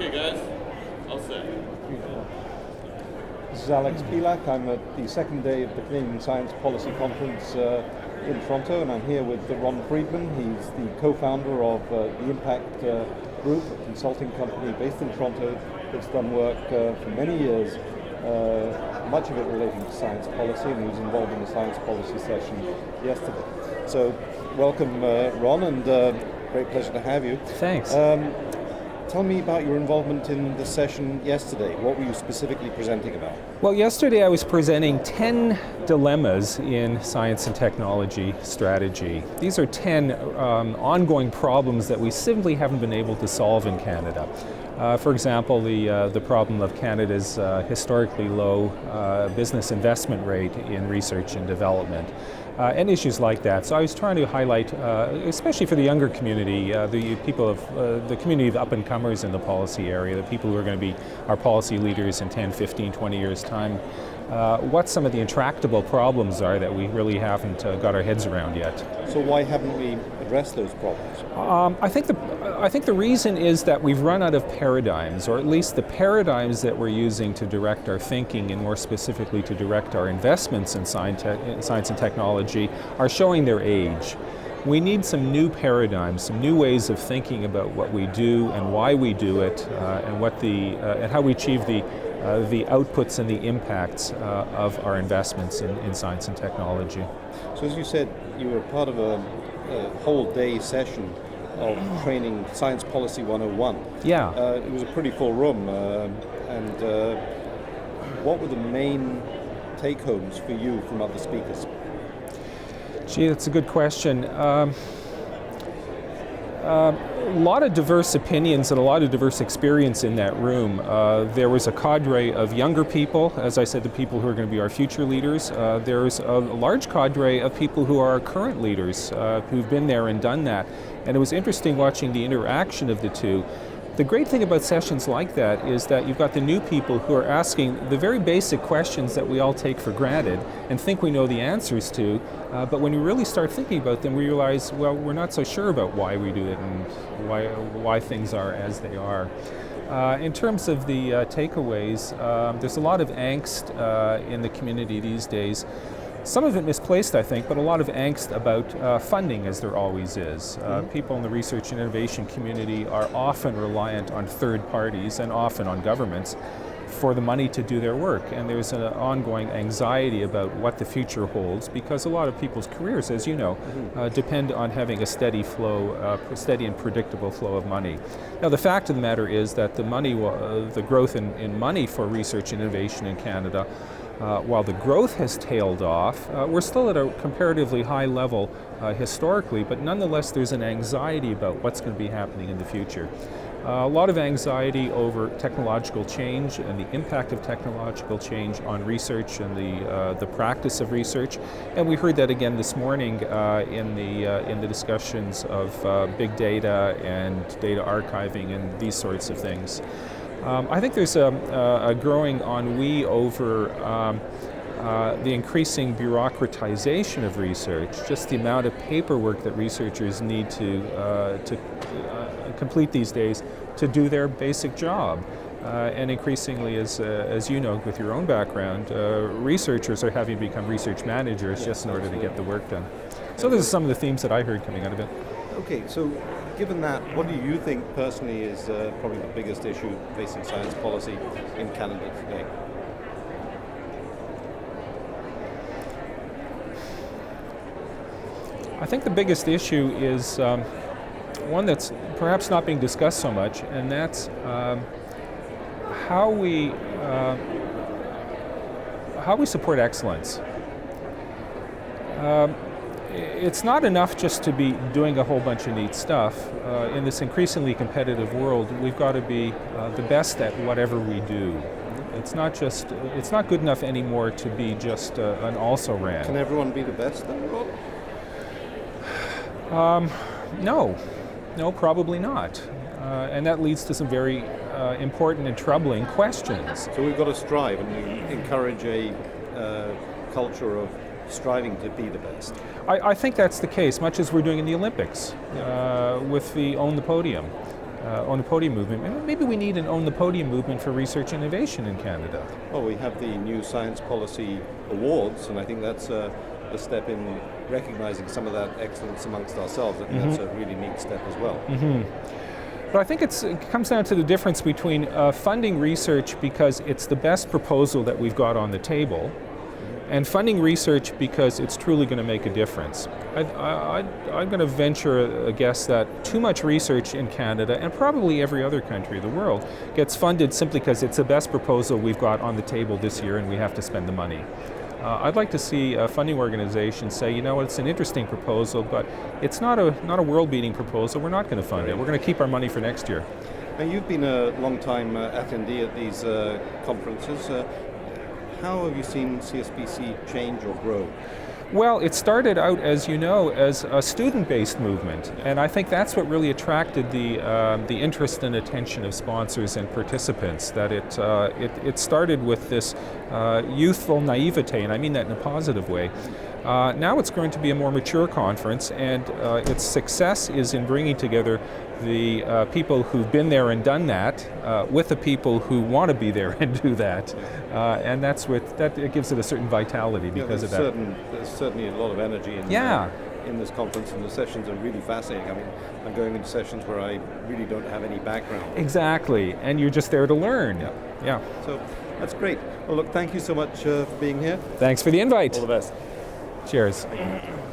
Okay, guys, all set. This is Alex Pilak. I'm at the second day of the Canadian Science Policy Conference in Toronto, and I'm here with Ron Freedman. He's the co-founder of the Impact Group, a consulting company based in Toronto that's done work for many years, much of it relating to science policy, and he was involved in a science policy session yesterday. So welcome, Ron, and great pleasure to have you. Thanks. Tell me about your involvement in the session yesterday. What were you specifically presenting about? Well, yesterday I was presenting 10 dilemmas in science and technology strategy. These are 10 ongoing problems that we simply haven't been able to solve in Canada. For example, the problem of Canada's historically low business investment rate in research and development. And issues like that. So I was trying to highlight, especially for the younger community, the people of the community of up-and-comers in the policy area, the people who are going to be our policy leaders in 10, 15, 20 years' time, what some of the intractable problems are that we really haven't got our heads around yet. So why haven't we addressed those problems? I think the reason is that we've run out of paradigms, or at least the paradigms that we're using to direct our thinking, and more specifically to direct our investments in science and technology, are showing their age. We need some new paradigms, some new ways of thinking about what we do and why we do it, and how we achieve the outputs and the impacts of our investments in science and technology. So as you said, you were part of a whole day session of training Science Policy 101. Yeah. It was a pretty full room, and what were the main take-homes for you from other speakers? Gee, that's a good question. A lot of diverse opinions and a lot of diverse experience in that room. There was a cadre of younger people, as I said, the people who are going to be our future leaders. There's a large cadre of people who are our current leaders, who've been there and done that. And it was interesting watching the interaction of the two. The great thing about sessions like that is that you've got the new people who are asking the very basic questions that we all take for granted and think we know the answers to, but when you really start thinking about them, we realize, well, we're not so sure about why we do it and why things are as they are. In terms of the takeaways, there's a lot of angst in the community these days. Some of it misplaced, I think, but a lot of angst about funding, as there always is. People in the research and innovation community are often reliant on third parties and often on governments for the money to do their work. And there's an ongoing anxiety about what the future holds, because a lot of people's careers, as you know, depend on having a steady flow, steady and predictable flow of money. Now, the fact of the matter is that the growth in money for research and innovation in Canada, while the growth has tailed off, we're still at a comparatively high level historically, but nonetheless there's an anxiety about what's going to be happening in the future. A lot of anxiety over technological change and the impact of technological change on research and the practice of research, and we heard that again this morning in the discussions of big data and data archiving and these sorts of things. I think there's a growing ennui over the increasing bureaucratization of research, just the amount of paperwork that researchers need to complete these days to do their basic job. And increasingly, as you know with your own background, researchers are having to become research managers just in order to get the work done. So those are some of the themes that I heard coming out of it. Okay, so given that, what do you think personally is probably the biggest issue facing science policy in Canada today? I think the biggest issue is one that's perhaps not being discussed so much, and that's how we support excellence. It's not enough just to be doing a whole bunch of neat stuff. In this increasingly competitive world, we've got to be the best at whatever we do. It's not good enough anymore to be just an also-ran. Can everyone be the best then, Rob? No, probably not. And that leads to some very important and troubling questions. So we've got to strive and encourage a culture of striving to be the best. I think that's the case, much as we're doing in the Olympics with the Own the Podium. Own the Podium movement. Maybe we need an Own the Podium movement for research and innovation in Canada. Well, we have the new Science Policy Awards, and I think that's a step in recognizing some of that excellence amongst ourselves. I think that's a really neat step as well. But I think it comes down to the difference between funding research because it's the best proposal that we've got on the table, and funding research because it's truly going to make a difference. I'm going to venture a guess that too much research in Canada, and probably every other country of the world, gets funded simply because it's the best proposal we've got on the table this year and we have to spend the money. I'd like to see a funding organization say, you know, it's an interesting proposal, but it's not a world-beating proposal. We're not going to fund it. We're going to keep our money for next year. Now, you've been a long-time attendee at these conferences. How have you seen CSPC change or grow? Well, it started out, as you know, as a student-based movement, and I think that's what really attracted the interest and attention of sponsors and participants. That it started with this youthful naivete, and I mean that in a positive way. Now it's going to be a more mature conference, and its success is in bringing together the people who've been there and done that with the people who want to be there and do that, and it gives it a certain vitality because of that. There's certainly a lot of energy in this conference, and the sessions are really fascinating. I mean, I'm going into sessions where I really don't have any background. Exactly, and you're just there to learn. Yeah. So that's great. Well, look, thank you so much for being here. Thanks for the invite. All the best. Cheers. Thank you.